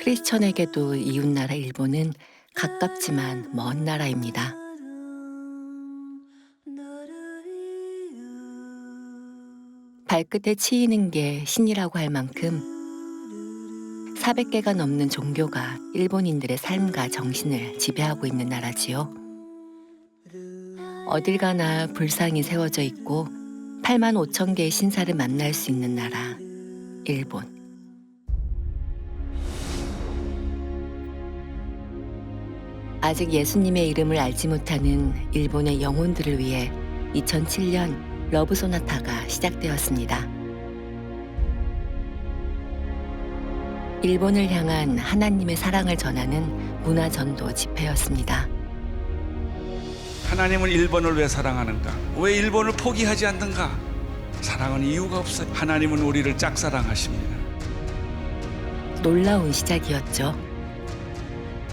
크리스천에게도 이웃나라 일본은 가깝지만 먼 나라입니다. 발끝에 치이는 게 신이라고 할 만큼 400개가 넘는 종교가 일본인들의 삶과 정신을 지배하고 있는 나라지요. 어딜 가나 불상이 세워져 있고 8만 5천 개의 신사를 만날 수 있는 나라, 일본. 아직 예수님의 이름을 알지 못하는 일본의 영혼들을 위해 2007년 러브 소나타가 시작되었습니다. 일본을 향한 하나님의 사랑을 전하는 문화전도 집회였습니다. 하나님은 일본을 왜 사랑하는가? 왜 일본을 포기하지 않는가? 사랑은 이유가 없어요. 하나님은 우리를 짝사랑하십니다. 놀라운 시작이었죠.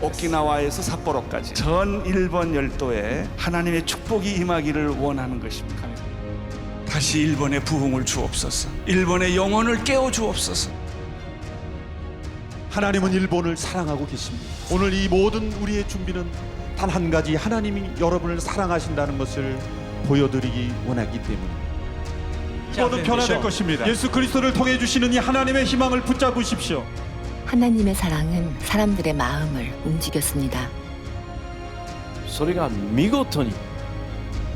오키나와에서 삿포로까지 전 일본 열도에 하나님의 축복이 임하기를 원하는 것입니다. 다시 일본의 부흥을 주옵소서. 일본의 영혼을 깨워 주옵소서. 하나님은 일본을 사랑하고 계십니다. 오늘 이 모든 우리의 준비는 단 한 가지, 하나님이 여러분을 사랑하신다는 것을 보여드리기 원하기 때문입니다. 모든 변화될 것입니다. 예수 그리스도를 통해 주시는 이 하나님의 희망을 붙잡으십시오. 하나님의 사랑은 사람들의 마음을 움직였습니다. それが見事に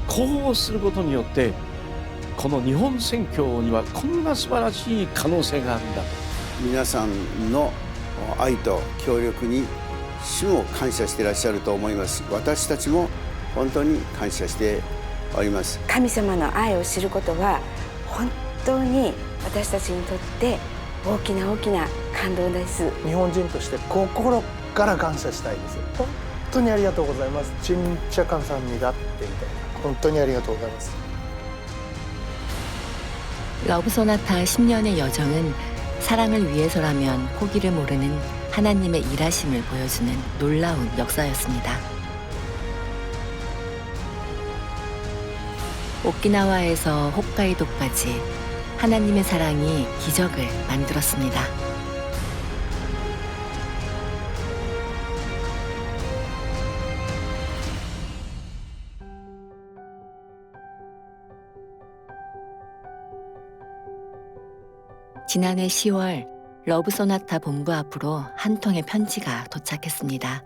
広報することによってこの日本宣教にはこんな素晴らしい可能性があるんだと皆さんの愛と協力に主も感謝していらっしゃると思います。私たちも本当に感謝しております。神様の愛を知ることは本当に私たちにとって大きな大きな感動です。日本人として心から感謝したいです。本当にありがとうございます。진짜 감사합니다ってみたいな。本当にありがとうございます。 러브 소나타 10년의 여정은 사랑을 위해서라면 포기를 모르는 하나님의 일하심을 보여주는 놀라운 역사였습니다. 오키나와에서 홋카이도까지 하나님의 사랑이 기적을 만들었습니다. 지난해 10월 러브 소나타 본부 앞으로 한 통의 편지가 도착했습니다.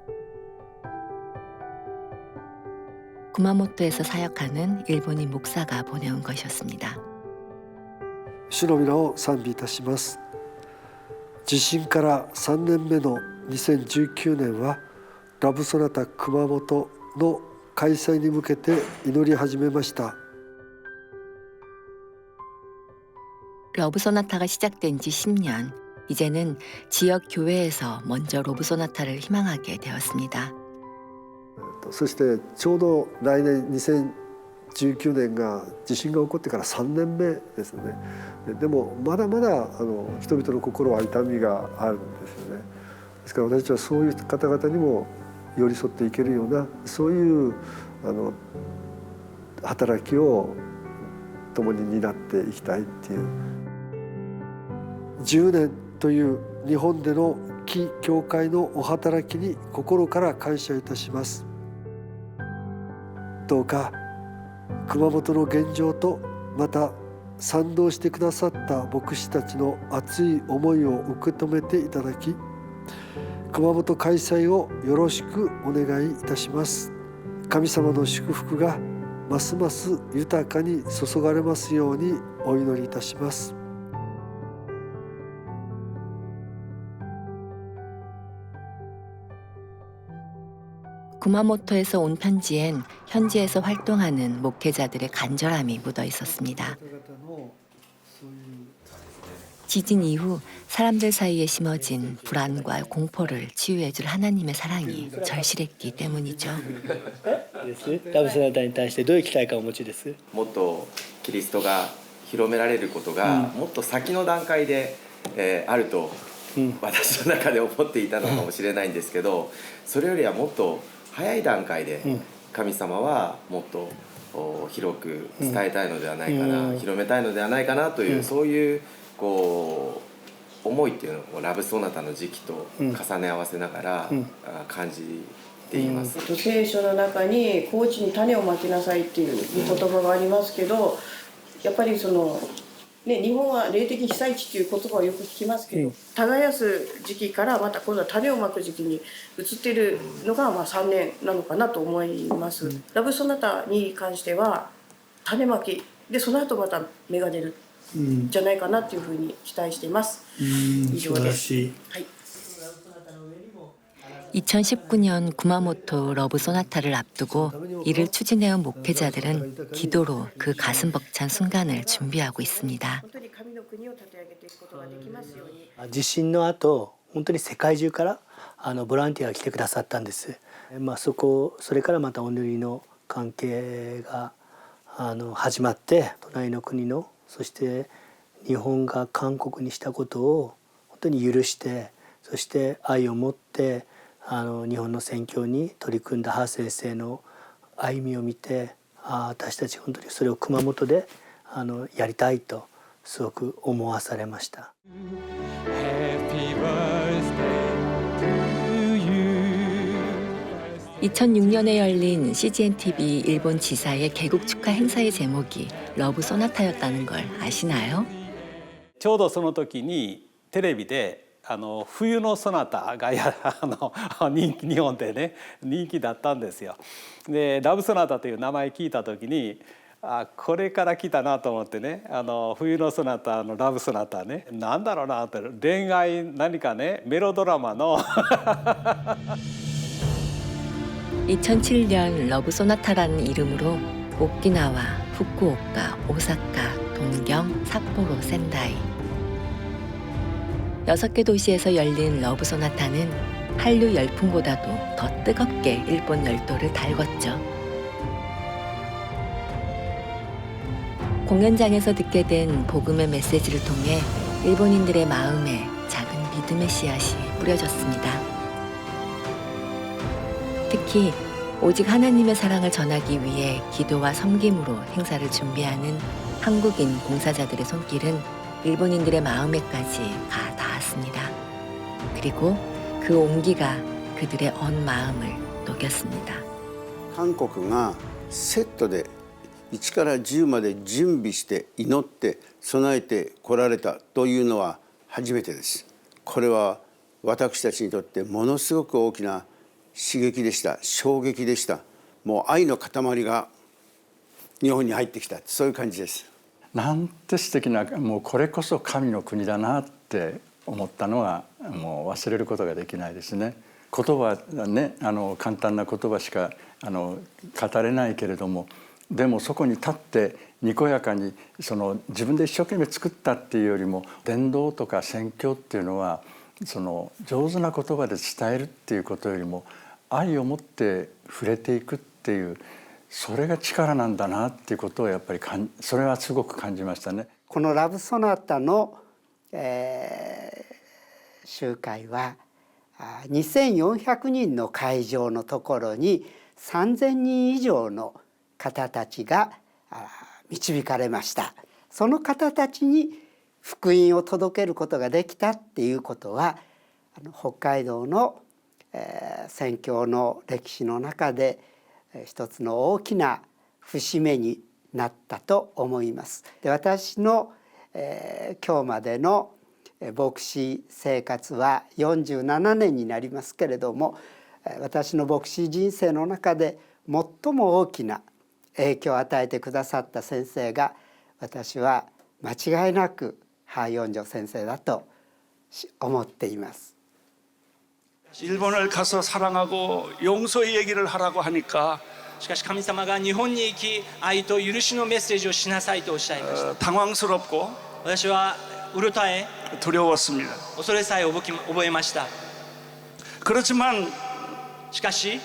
구마모토에서 사역하는 일본인 목사가 보내온 것이었습니다. 主の皆を賛美いたします。地震から3年目の2019年はラブソナタ熊本の開催に向けて祈り始めました。 러브 소나타가 시작된 지 10년, 이제는 지역 교회에서 먼저 러브 소나타를 희망하게 되었습니다. そしてちょうど来年2019年が地震が起こってから3年目ですね。でもまだまだ人々の心は痛みがあるんですよね。ですから私たちはそういう方々にも寄り添っていけるようなそういう働きを共に担っていきたいっていう。10年という日本での木教会のお働きに心から感謝いたします。どうか熊本の現状とまた賛同してくださった牧師たちの熱い思いを受け止めていただき、熊本開催をよろしくお願いいたします。神様の祝福がますます豊かに注がれますようにお祈りいたします。 구마모토에서 온 편지엔 현지에서 활동하는 목회자들의 간절함이 묻어 있었습니다. 지진 이후 사람들 사이에 심어진 불안과 공포를 치유해줄 하나님의 사랑이 절실했기 때문이죠. ラブソナタに対してどういう期待感をお持ちです？もっとキリストが広められることがもっと先の段階で、あると私の中で思っていたのかもしれないんですけど、それよりはもっと早い段階で神様はもっと広く伝えたいのではないかな、広めたいのではないかなという、そういうこう思いっていうのをこうラブソナタの時期と重ね合わせながら、感じています。聖書の中に高地に種をまきなさいっていう言葉がありますけど、やっぱりそのね、日本は霊的被災地っていう言葉をよく聞きますけど、耕す時期からまた今度は種をまく時期に移っているのが3年なのかなと思います。ラブソナタに関しては種まきで、その後また芽が出るじゃないかなっていうふうに期待しています。以上です。はい。 2019년 구마모토 러브 소나타를 앞두고 이를 추진해온 목회자들은 기도로 그 가슴 벅찬 순간을 준비하고 있습니다. 地震の後、本当に世界中からボランティアが来てくださったんです。それからまたお祈りの関係が始まって、隣の国の、そして日本が韓国にしたことを本当に許して、そして愛を持って日本の宣教に取り組んだハ先生の歩みを見て、私たち本当にそれを熊本でやりたいとすごく思わされました。 2006년에 열린 CGN-TV 일본 지사의 개국 축하 행사의 제목이 러브 소나타였다는 걸 아시나요? ちょうどその時にテレビで冬のソナタが日本でね人気だったんですよ。でラブソナタという名前聞いた時にこれから来たなと思ってね、冬のソナタのラブソナタね、なんだろうなって恋愛何かねメロドラマの2007년 러브 소나타라는 이름으로 오키나와, 후쿠오카, 오사카, 동경, 삿포로, 센다이 6개 도시에서 열린 러브 소나타는 한류 열풍보다도 더 뜨겁게 일본 열도를 달궜죠. 공연장에서 듣게 된 복음의 메시지를 통해 일본인들의 마음에 작은 믿음의 씨앗이 뿌려졌습니다. 특히 오직 하나님의 사랑을 전하기 위해 기도와 섬김으로 행사를 준비하는 한국인 봉사자들의 손길은 일본인들의 마음에까지 가 닿았습니다. 그리고 그 온기가 그들의 언 마음을 녹였습니다. 韓国がセットで1から10まで準備して祈って備えてこられたというのは初めてです。これは私たちにとってものすごく大きな刺激でした。衝撃でした。もう愛の塊が日本に入ってきた、そういう感じです。なんて素敵な、もうこれこそ神の国だなって思ったのはもう忘れることができないですね。言葉ね、簡単な言葉しか語れないけれども、でもそこに立ってにこやかに自分で一生懸命作ったっていうよりも、伝道とか宣教っていうのは上手な言葉で伝えるっていうことよりも愛を持って触れていくっていう、それが力なんだなっていうことをやっぱりそれはすごく感じましたね。このラブソナタの、集会は2400人の会場のところに3000人以上の方たちが導かれました。その方たちに福音を届けることができたっていうことは、北海道の、宣教の歴史の中で一つの大きな節目になったと思います。で、私の、今日までの牧師生活は47年になりますけれども、私の牧師人生の中で最も大きな影響を与えてくださった先生が、私は間違いなく하연조先生だと思っています。 일본을 가서 사랑하고 용서의 얘기를 하라고 하니까 しかし神様が日本に行き、愛と許しのメッセージをしなさいとおっしゃいました。 당황스럽고 私はうろたえ 두려웠습니다. 恐れさえ覚えました。 그렇지만 しかし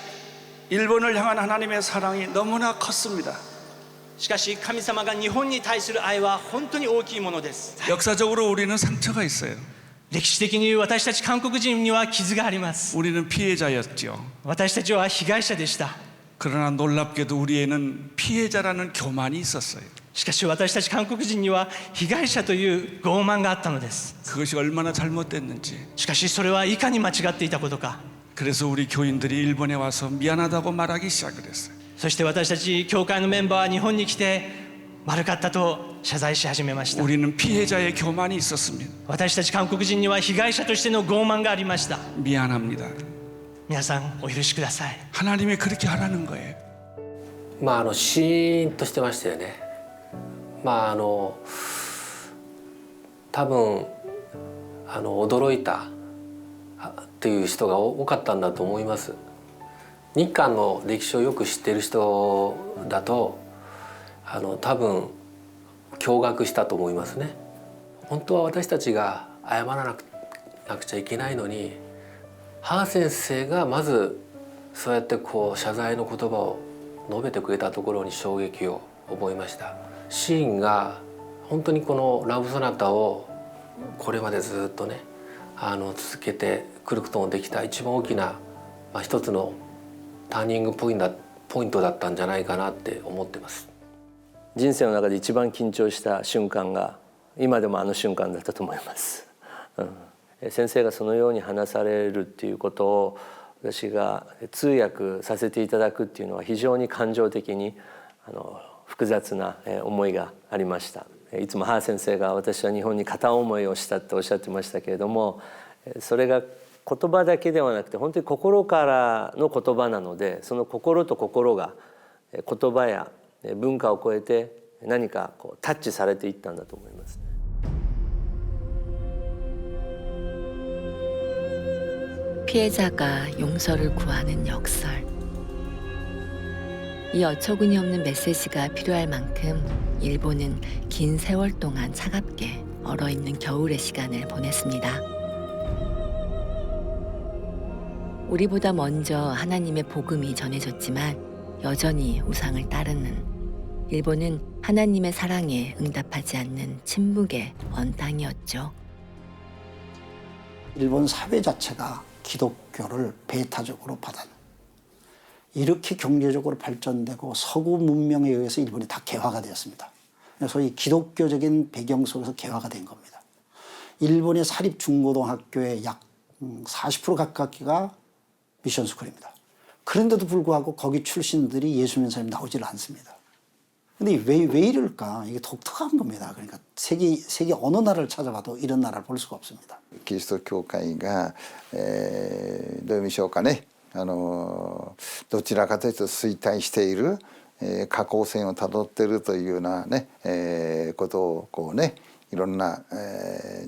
일본을 향한 하나님의 사랑이 너무나 컸습니다. しかし神様が日本に対する愛は本当に大きいものです。 역사적으로 우리는 상처가 있어요. 歴史的に私たち韓国人には傷があります。 우리는 피해자였죠. 私たちは被害者でした。 그러나 놀랍게도 우리에는 피해자라는 교만이 있었어요. しかし私たち韓国人には被害者という傲慢があったのです。 그것이 얼마나 잘못됐는지. しかしそれはいかに間違っていたことか。 그래서 우리 교인들이 일본에 와서 미안하다고 말하기 시작을 했어요. そして私たち教会のメンバーは日本に来て悪かったと謝罪し始めました。 우리는 피해자의 교만이 있었습니다. 私たち韓国人には被害者としての傲慢がありました。 미안합니다. 皆さんお許しください。 하나님이 그렇게 하라는 거예요. シーンとしてましたよね。多分驚いたっていう人が多かったんだと思います。日韓の歴史をよく知っている人だと多分驚愕したと思いますね。本当は私たちが謝らなくちゃいけないのに、ハ先生がまずそうやって謝罪の言葉を述べてくれたところに衝撃を覚えました。シーンが本当にこのラブソナタをこれまでずっとね続けてくることのできた一番大きな、一つのターニングポイントだったんじゃないかなって思ってます。人生の中で一番緊張した瞬間が今でもあの瞬間だったと思います。先生がそのように話されるっていうことを私が通訳させていただくっていうのは非常に感情的に複雑な思いがありました。いつもハ先生が私は日本に片思いをしたっておっしゃってましたけれども、それが言葉だけではなくて本当に心からの言葉なので、その心と心が言葉や文化を超えて何かタッチされていったんだと思います。 피해자가 용서를 구하는 역설. 이 어처구니 없는 메시지가 필요할 만큼 일본은 긴 세월 동안 차갑게 얼어있는 겨울의 시간을 보냈습니다. 우리보다 먼저 하나님의 복음이 전해졌지만 여전히 우상을 따르는 일본은 하나님의 사랑에 응답하지 않는 침묵의 먼 땅이었죠. 일본 사회 자체가 기독교를 배타적으로 받아는, 이렇게 경제적으로 발전되고 서구 문명에 의해서 일본이 다 개화가 되었습니다. 소위 기독교적인 배경 속에서 개화가 된 겁니다. 일본의 사립 중고등학교의 약 40% 가깝기가 미션스쿨입니다. 그런데도 불구하고 거기 출신들이 예수 믿는 사람이 나오질 않습니다. 근데 왜 이럴까? 이게 독특한 겁니다. 그러니까 세계 어느 나라를 찾아봐도 이런 나라를 볼 수가 없습니다. キリスト教会が、どういう意味でしょうかね、どちらかというと衰退している、下降線をたどっているというようなね、ことをいろんな、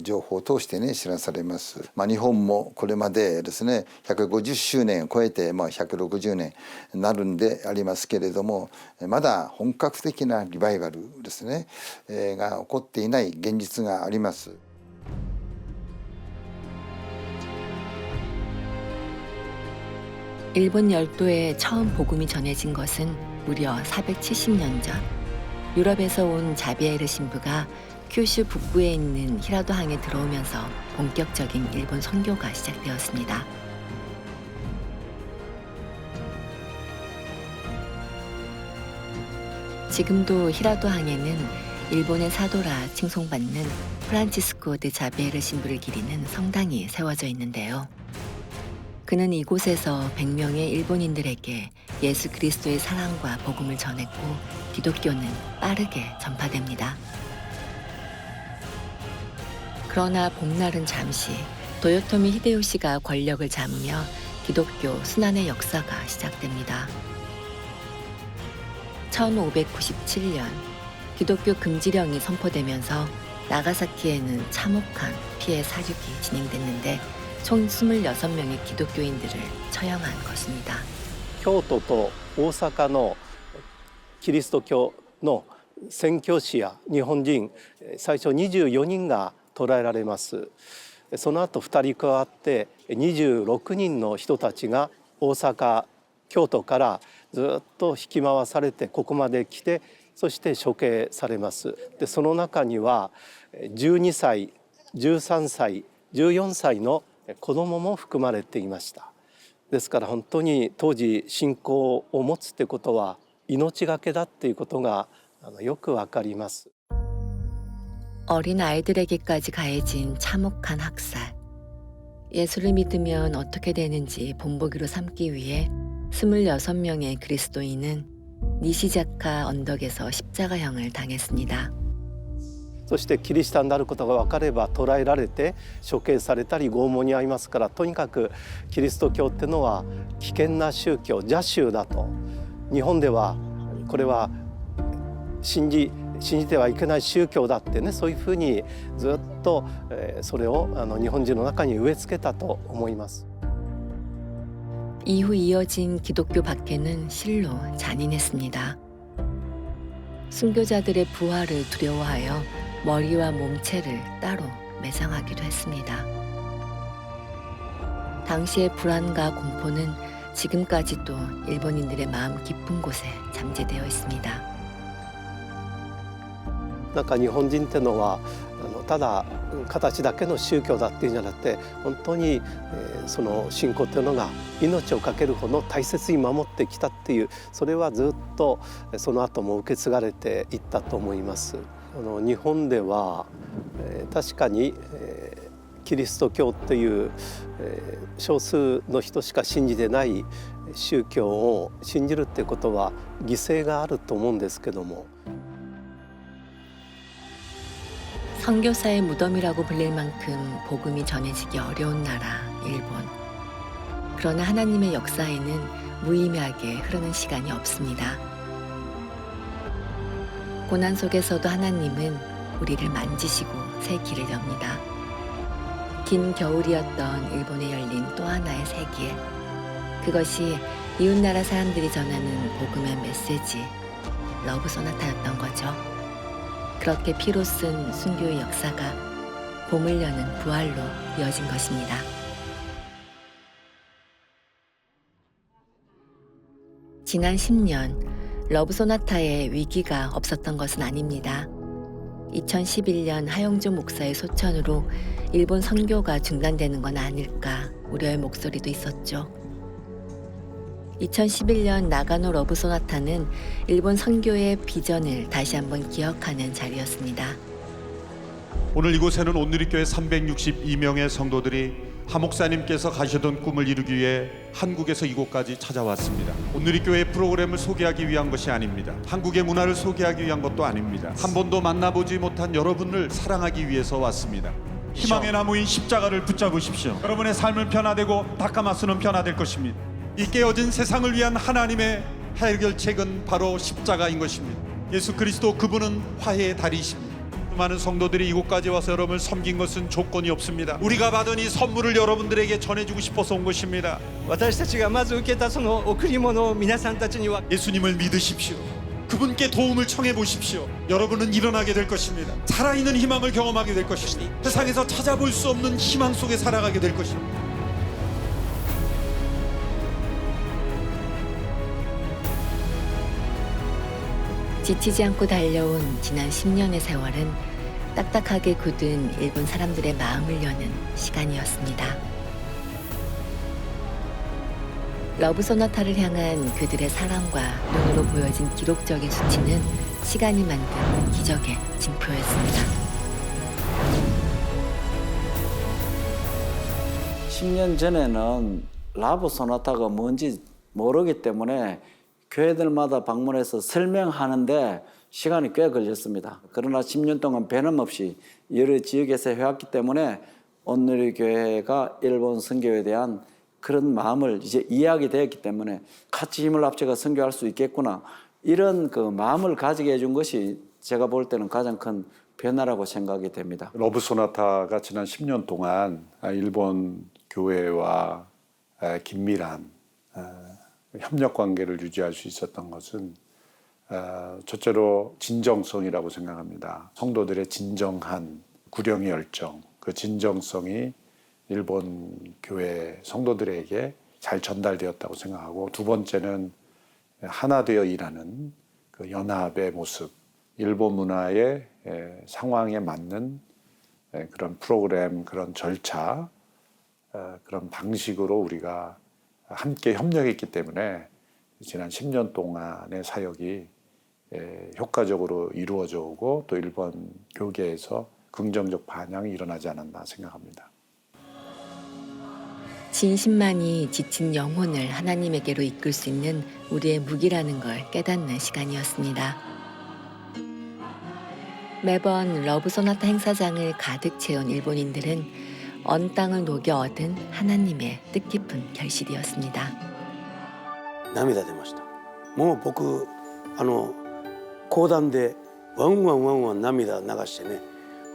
情報を通してね知らされます。日本もこれまでですね150周年を超えて、160年になるんでありますけれども、まだ本格的なリバイバルですね、が起こっていない現実があります。 일본 열도에 처음 복음이 전해진 것은 무려 470년 전. 유럽에서 온 자비에르 신부가 큐슈 북부에 있는 히라도항에 들어오면서 본격적인 일본 선교가 시작되었습니다. 지금도 히라도항에는 일본의 사도라 칭송받는 프란치스코 드 자비에르 신부를 기리는 성당이 세워져 있는데요. 그는 이곳에서 100명의 일본인들에게 예수 그리스도의 사랑과 복음을 전했고 기독교는 빠르게 전파됩니다. 그러나 봄날은 잠시 도요토미 히데요시가 권력을 잡으며 기독교 순환의 역사가 시작됩니다. 1597년 기독교 금지령이 선포되면서 나가사키에는 참혹한 피해 사륙이 진행됐는데 총 26명의 기독교인들을 처형한 것입니다. 京都と大阪のキリスト教の宣教師や日本人最初24人が捕らえられます。その後2人加わって26人の人たちが大阪京都からずっと引き回されてここまで来て、そして処刑されます。でその中には12歳13歳14歳の子供も含まれていました。ですから本当に当時信仰を持つってことは命がけだっていうことがよくわかります。 어린 아이들에게까지 가해진 참혹한 학살. 예수를 믿으면 어떻게 되는지 본보기로 삼기 위해 26명의 그리스도인은 니시자카 언덕에서 십자가형을 당했습니다. そしてキリシタンになることが分かれば捕らえられて処刑されたり拷問に遭いますから、とにかくキリスト教っていうのは危険な宗教、邪宗だと。日本ではこれは信じてはいけない宗教だってね、そういうふうにずっとそれを日本人の中に植え付けたと思います。 이후 이어진 기독교 박해는 실로 잔인했습니다. 순교자들의 부활을 두려워하여 머리와 몸체를 따로 매장하기도 했습니다. 당시의 불안과 공포는 지금까지도 일본인들의 마음 깊은 곳에 잠재되어 있습니다. なんか日本人ってのはただ形だけの宗教だっていうんじゃなくて、本当にその信仰というのが命を懸けるほど大切に守ってきたっていう、それはずっとその後も受け継がれていったと思います。日本では確かにキリスト教という少数の人しか信じてない宗教を信じるってことは犠牲があると思うんですけども。 선교사의 무덤이라고 불릴 만큼 복음이 전해지기 어려운 나라 일본. 그러나 하나님의 역사에는 무의미하게 흐르는 시간이 없습니다. 고난 속에서도 하나님은 우리를 만지시고 새 길을 엽니다. 긴 겨울이었던 일본에 열린 또 하나의 세계. 그것이 이웃나라 사람들이 전하는 복음의 메시지, 러브 소나타였던 거죠. 그렇게 피로 쓴 순교의 역사가 봄을 여는 부활로 이어진 것입니다. 지난 10년 러브 소나타에 위기가 없었던 것은 아닙니다. 2011년 하영조 목사의 소천으로 일본 선교가 중단되는 건 아닐까 우려의 목소리도 있었죠. 2011년 나가노 러브 소나타는 일본 선교의 비전을 다시 한번 기억하는 자리였습니다. 오늘 이곳에는 온누리교회 362명의 성도들이 하 목사님께서 가시던 꿈을 이루기 위해 한국에서 이곳까지 찾아왔습니다. 온누리교회 프로그램을 소개하기 위한 것이 아닙니다. 한국의 문화를 소개하기 위한 것도 아닙니다. 한 번도 만나보지 못한 여러분을 사랑하기 위해서 왔습니다. 희망의 나무인 십자가를 붙잡으십시오. 여러분의 삶은 변화되고 다카마스는 변화될 것입니다. 이 깨어진 세상을 위한 하나님의 해결책은 바로 십자가인 것입니다. 예수 그리스도 그분은 화해의 달이십니다. 많은 성도들이 이곳까지 와서 여러분을 섬긴 것은 조건이 없습니다. 우리가 받은 이 선물을 여러분들에게 전해주고 싶어서 온 것입니다. 예수님을 믿으십시오. 그분께 도움을 청해 보십시오. 여러분은 일어나게 될 것입니다. 살아있는 희망을 경험하게 될 것입니다. 세상에서 찾아볼 수 없는 희망 속에 살아가게 될 것입니다. 지치지 않고 달려온 지난 10년의 세월은 딱딱하게 굳은 일본 사람들의 마음을 여는 시간이었습니다. 러브 소나타를 향한 그들의 사랑과 눈으로 보여진 기록적인 수치는 시간이 만든 기적의 징표였습니다. 10년 전에는 러브 소나타가 뭔지 모르기 때문에 교회들마다 방문해서 설명하는데 시간이 꽤 걸렸습니다. 그러나 10년 동안 변함없이 여러 지역에서 해왔기 때문에 온누리교회가 일본 선교에 대한 그런 마음을 이제 이해하게 되었기 때문에 같이 힘을 합쳐서 선교할 수 있겠구나, 이런 그 마음을 가지게 해준 것이 제가 볼 때는 가장 큰 변화라고 생각이 됩니다. 러브 소나타가 지난 10년 동안 일본 교회와 긴밀한 협력 관계를 유지할 수 있었던 것은 첫째로 진정성이라고 생각합니다. 성도들의 진정한 구령의 열정, 그 진정성이 일본 교회 성도들에게 잘 전달되었다고 생각하고, 두 번째는 하나 되어 일하는 그 연합의 모습, 일본 문화의 상황에 맞는 그런 프로그램, 그런 절차, 그런 방식으로 우리가 함께 협력했기 때문에 지난 10년 동안의 사역이 효과적으로 이루어져 오고 또 일본 교계에서 긍정적 반향이 일어나지 않았나 생각합니다. 진심만이 지친 영혼을 하나님에게로 이끌 수 있는 우리의 무기라는 걸 깨닫는 시간이었습니다. 매번 러브 소나타 행사장을 가득 채운 일본인들은 언 땅을 녹여 얻은 하나님의 뜻깊은 결실이었습니다. 涙出ました。もう僕講談でワンワンワンワン涙流してね、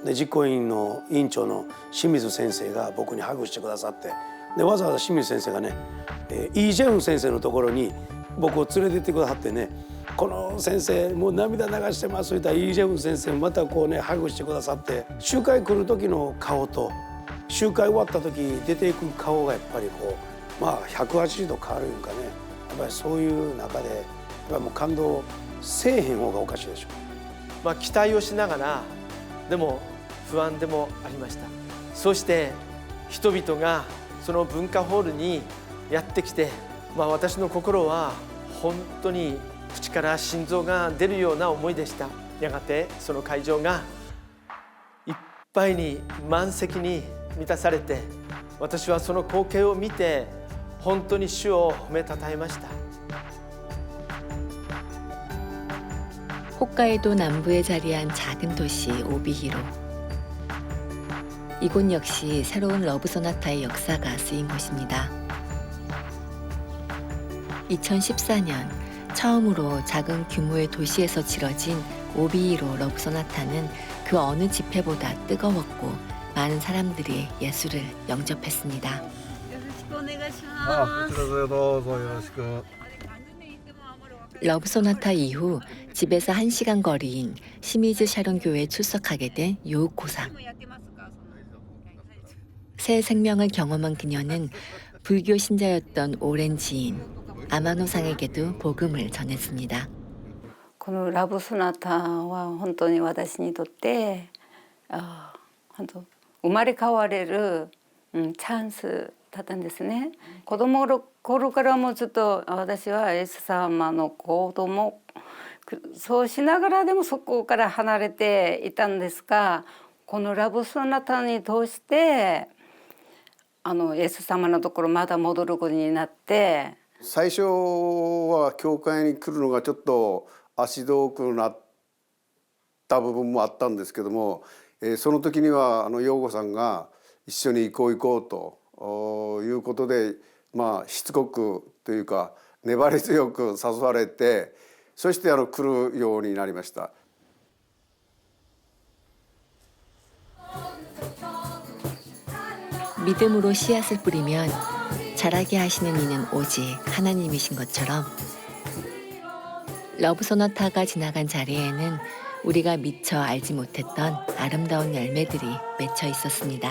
で実行委員の委員長の清水先生が僕にハグしてくださって、でわざわざ清水先生がね、イ・ジェフン先生のところに僕を連れて行ってくださってね、この先生もう涙流してますと言ったらイ・ジェフン先生もまたこうねハグしてくださって、集会来る時の顔と集会終わった時出ていく顔がやっぱりこう180度変わるいうかね、やっぱりそういう中でやっぱりもう感動せえへん方がおかしいでしょ。期待をしながらでも不安でもありました。そして人々がその文化ホールにやってきて、私の心は本当に口から心臓が出るような思いでした。やがてその会場がいっぱいに満席に満たされて、私はその光景を見て本当に主を褒めたたえました。 홋카이도 남부에 자리한 작은 도시 오비히로. 이곳 역시 새로운 러브 소나타의 역사가 쓰인 곳입니다. 2014년 처음으로 작은 규모의 도시에서 치러진 오비히로 러브 소나타는 그 어느 집회보다 뜨거웠고 많은 사람들이 예수를 영접했습니다. こちらでどうぞよろしく。 러브 소나타 이후 집에서 1시간 거리인 시미즈 샤론 교회에 출석하게 된 요우코상. 새 생명을 경험한 그녀는 불교 신자였던 오랜 지인 아마노상에게도 복음을 전했습니다. このラブソナタは本当に私にとって本当生まれ変われるチャンスだったんですね。子供の頃からもずっと私はイエス様の子供そうしながらでもそこから離れていたんですが、このラブソナタに通してイエス様のところまた戻ることになって、最初は教会に来るのがちょっと足遠くなった部分もあったんですけども、その時には陽子さんが一緒に行こう行こうということで、しつこくというか粘り強く誘われて、そして来るようになりました。 믿음으로 씨앗을 뿌리면 자라게 하시는 이는 오직 하나님이신 것처럼 러브 소나타가 지나간 자리에는 우리가 미처 알지 못했던 아름다운 열매들이 맺혀 있었습니다.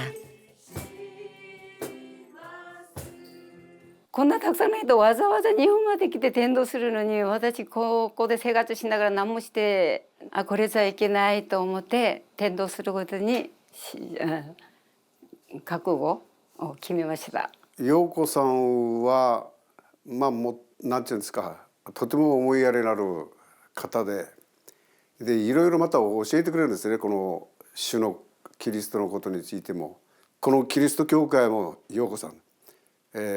こんなたくさんの人わざわざ日本まで来て伝道するのに、私ここで生活しながら何もしてこれじゃいけないと思って伝道することに覚悟を決めました。陽子さんはもうなんていうんですか、とても思いやりのある方で、いろいろまた教えてくれるんですね。この主のキリストのことについても、このキリスト教会も陽子さん、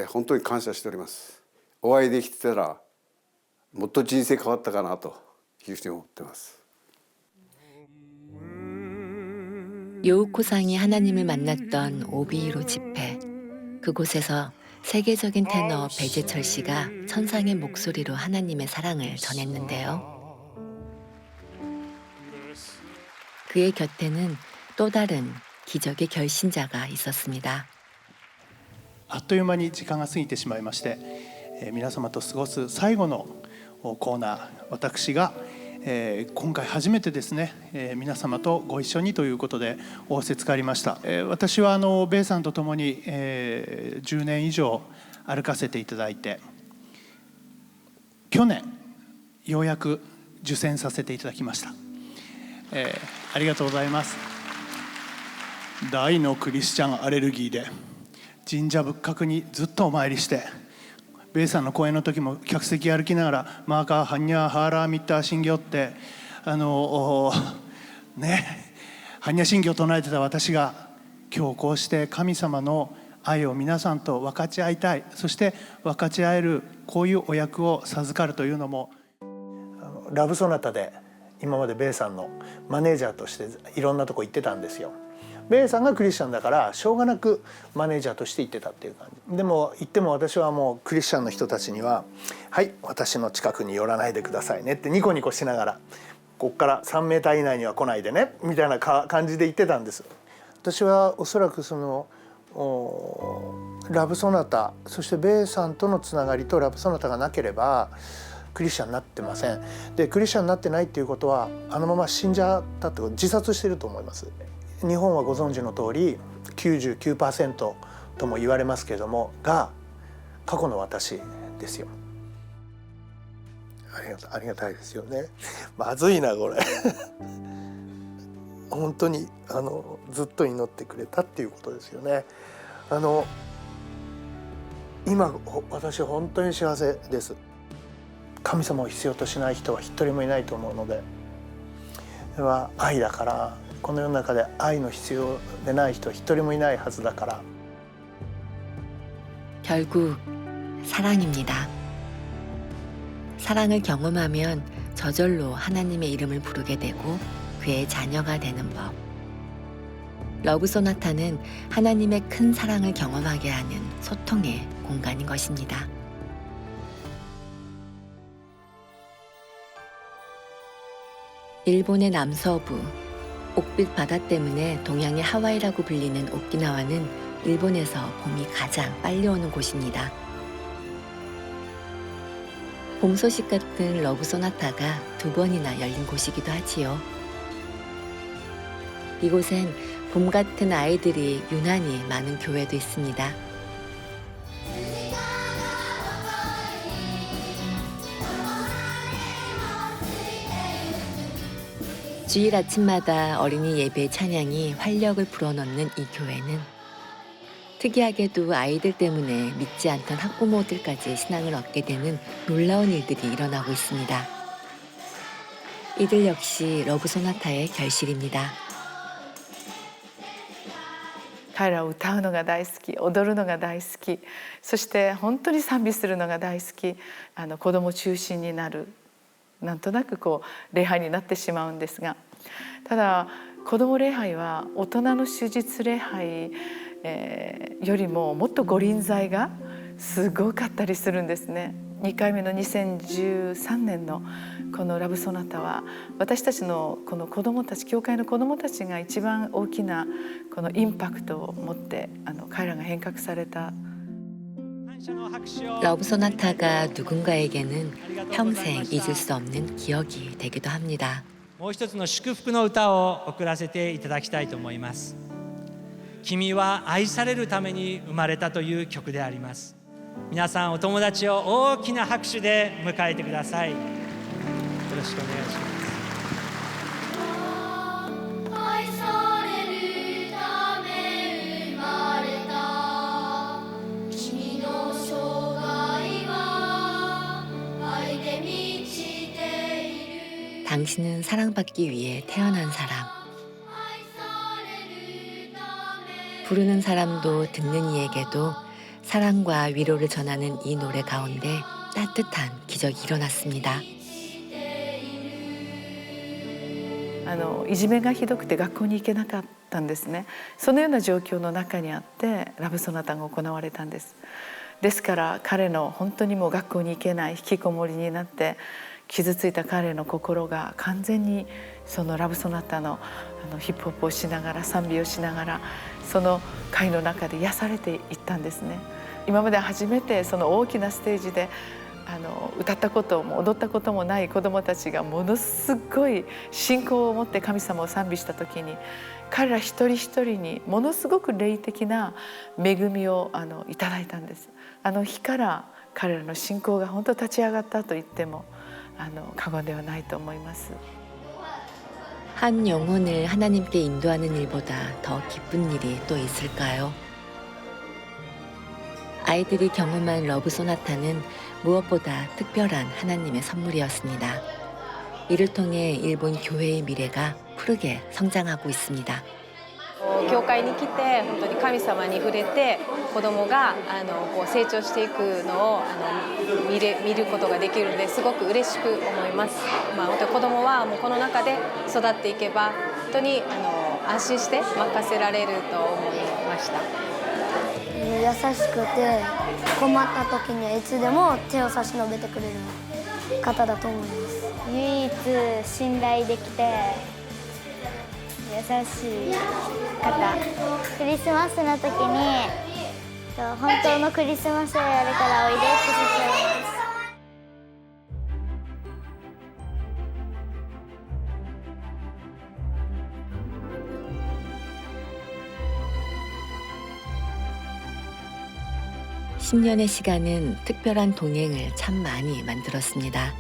本当に感謝しております。お会いできてたらもっと人生変わったかなというふうに思ってます。 요우코상이 하나님을 만났던 오비히로 집회. 그곳에서 세계적인 테너 배재철 씨가 천상의 목소리로 하나님의 사랑을 전했는데요. 그의 곁에는 또 다른 기적의 결신자가 있었습니다. あっという間に時間が過ぎてしまいまして、皆様と過ごす最後のコーナー、私が今回初めてですね、皆様とご一緒にということで仰せつかりました。私はベイさんと共に10年以上歩かせていただいて、去年ようやく受選させていただきました。ありがとうございます。大のクリスチャンアレルギーで神社仏閣にずっとお参りして、ベイさんの講演の時も客席歩きながら「マーカーハンニャハーラーミッター神行」ってね、般若心経を唱えてた私が今日こうして神様の愛を皆さんと分かち合いたい、そして分かち合えるこういうお役を授かるというのも、ラブソナタで今までベイさんのマネージャーとしていろんなとこ行ってたんですよ。ベイさんがクリスチャンだからしょうがなくマネージャーとして行ってたっていう感じで、も行っても私はもうクリスチャンの人たちには「はい、私の近くに寄らないでくださいね」ってニコニコしながら「こっから3メーター以内には来ないでね」みたいな感じで言ってたんです。私はおそらくそのラブソナタ、そしてベイさんとのつながりとラブソナタがなければクリスチャンになってません。でクリスチャンになってないっていうことはあのまま死んじゃったってこと、自殺してると思います。日本はご存知の通り 99% とも言われますけれどもが過去の私ですよ。ありがたいですよね。まずいなこれ本当にずっと祈ってくれたっていうことですよね。今私本当に幸せです。神様を必要としない人は一人もいないと思うので、それは愛だから、この世の中で愛の必要でない人は一人もいないはずだから。결국 사랑입니다. 사랑을 경험하면 저절로 하나님의 이름을 부르게 되고 그의 자녀가 되는 법. 러브 소나타는 하나님의 큰 사랑을 경험하게 하는 소통의 공간인 것입니다. 일본의 남서부, 옥빛 바다 때문에 동양의 하와이라고 불리는 오키나와는 일본에서 봄이 가장 빨리 오는 곳입니다. 봄 소식 같은 러브 소나타가 2번이나 열린 곳이기도 하지요. 이곳엔 봄 같은 아이들이 유난히 많은 교회도 있습니다. 주일 아침마다 어린이 예배 찬양이 활력을 불어넣는 이 교회는 특이하게도 아이들 때문에 믿지 않던 학부모들까지 신앙을 얻게 되는 놀라운 일들이 일어나고 있습니다. 이들 역시 러브 소나타의 결실입니다. 彼らは歌うのが大好き、踊るのが大好き、そして本当に賛美するのが大好き、子供中心になる、なんとなくこう礼拝になってしまうんですが、ただ子供礼拝は大人の手術礼拝、よりももっと御臨在がすごかったりするんですね。2回目の2013年のこのラブソナタは私たちのこの子どもたち、教会の子どもたちが一番大きなこのインパクトを持って彼らが変革された。 러브 소나타가 누군가에게는 평생 잊을 수 없는 기억이 되기도 합니다. もう一つの祝福の歌を送らせていただきたいと思います。君は愛されるために生まれたという曲であります。皆さんお友達を大きな拍手で迎えてください。よろしくお願いします。 당신은 사랑받기 위해 태어난 사람. 부르는 사람도 듣는 이에게도 사랑과 위로를 전하는 이 노래 가운데 따뜻한 기적이 일어났습니다. いじめがひどくて学校に行けなかったんですね。そのような状況の中にあってラブソナタが行われたんです。ですから彼の本当にもう学校に行けない引きこもりになって傷ついた彼の心が完全にそのラブソナタのヒップホップをしながら賛美をしながらその会の中で癒されていったんですね。今まで初めてその大きなステージで歌ったことも踊ったこともない子どもたちがものすごい信仰を持って神様を賛美した時に彼ら一人一人にものすごく霊的な恵みをいただいたんです。あの日から彼らの信仰が本当立ち上がったと言っても過言ではないと思います。 한 영혼을 하나님께 인도하는 일보다 더 기쁜 일이 또 있을까요? 아이들이 경험한 러브 소나타는 무엇보다 특별한 하나님의 선물이었습니다. 이를 통해 일본 교회의 미래가 푸르게 성장하고 있습니다. 教会に来て本当に神様に触れて子供がこう成長していくのを見ることができるのですごく嬉しく思います。本当に子供はもうこの中で育っていけば本当に安心して任せられると思いました。優しくて困った時にはいつでも手を差し伸べてくれる方だと思います。唯一信頼できて優しい方。クリスマスの時に本当のクリスマスをやるからおいでって誘います。(10년의) 시간은 특별한 동행을 참 많이 만들었습니다.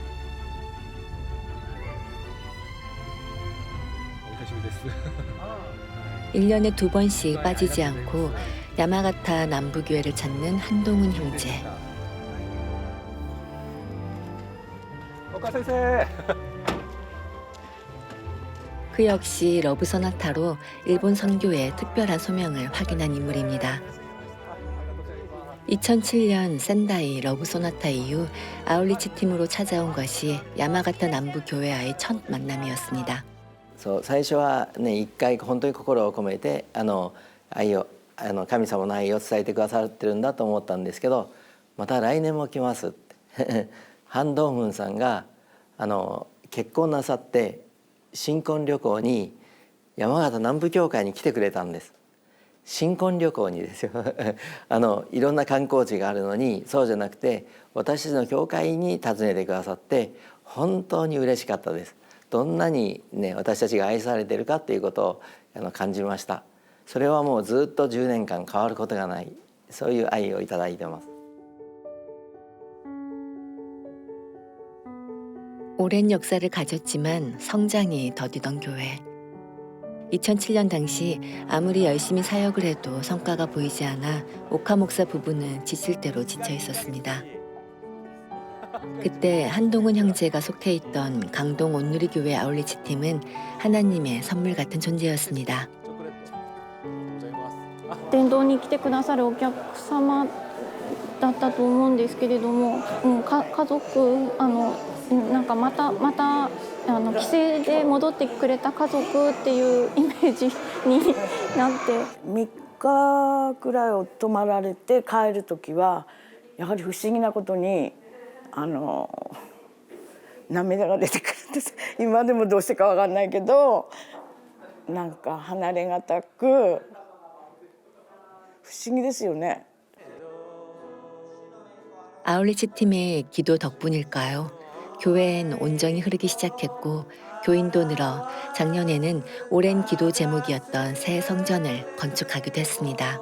(1년에) 2번씩 빠지지 않고 야마가타 남부교회를 찾는 한동훈 형제. 그 역시 러브 소나타로 일본 선교의 특별한 소명을 확인한 인물입니다. 2007년 센다이 러브 소나타 이후 아울리치 팀으로 찾아온 것이 야마가타 남부 교회와의 첫 만남이었습니다. 最初はね一回本当に心を込めて愛を神様の愛を伝えてくださってるんだと思ったんですけど、また来年も来ますってハン・ドンフンさんが結婚なさって新婚旅行に山形南部教会に来てくれたんです。新婚旅行にですよいろんな観光地があるのにそうじゃなくて私たちの教会に訪ねてくださって本当に嬉しかったです。どんなにね私たちが愛されているかということを感じました。それはもうずっと10年間変わることがない、そういう愛をいただいてます。 오랜 역사를 가졌지만 성장이 더디던 교회. 2007년 당시 아무리 열심히 사역을 해도 성과가 보이지 않아 오카 목사 부부는 지칠 대로 지쳐 있었습니다. 그때 한동훈 형제가 속해 있던 강동 온누리교회 아울리치 팀은 하나님의 선물 같은 존재였습니다. 伝道に来てくださるお客様だったと思うんですけれども、家族なんかまた帰省で戻ってくれた家族っていうイメージになって3日くらい泊まられて帰る時はやはり不思議なことに涙が出てくるんです。今でもどうしてかわかんないけどなんか離れがたく不思議ですよね。 아울리치 팀의 기도 덕분일까요? 교회엔 온정이 흐르기 시작했고 교인도 늘어 작년에는 오랜 기도 제목이었던 새 성전을 건축하기도 했습니다.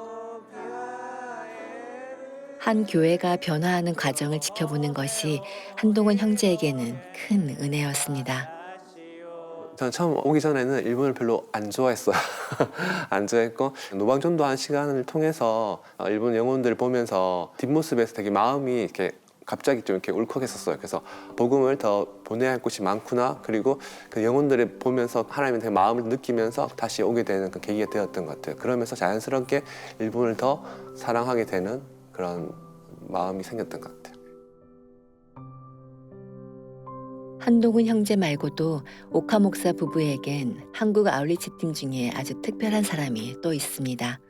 한 교회가 변화하는 과정을 지켜보는 것이 한동훈 형제에게는 큰 은혜였습니다. 저는 처음 오기 전에는 일본을 별로 안 좋아했어요. 안 좋아했고 노방전도한 시간을 통해서 일본 영혼들을 보면서 뒷모습에서 되게 마음이 이렇게 갑자기 좀 이렇게 울컥했었어요. 그래서 복음을 더 보내야 할 곳이 많구나. 그리고 그 영혼들을 보면서 하나님의 되게 마음을 느끼면서 다시 오게 되는 그 계기가 되었던 것 같아요. 그러면서 자연스럽게 일본을 더 사랑하게 되는 그런 마음이 생겼던 것 같아요. 한동훈 형제 말고도 오카 목사 부부에겐 한국 아울리치 팀 중에 아주 특별한 사람이 또 있습니다.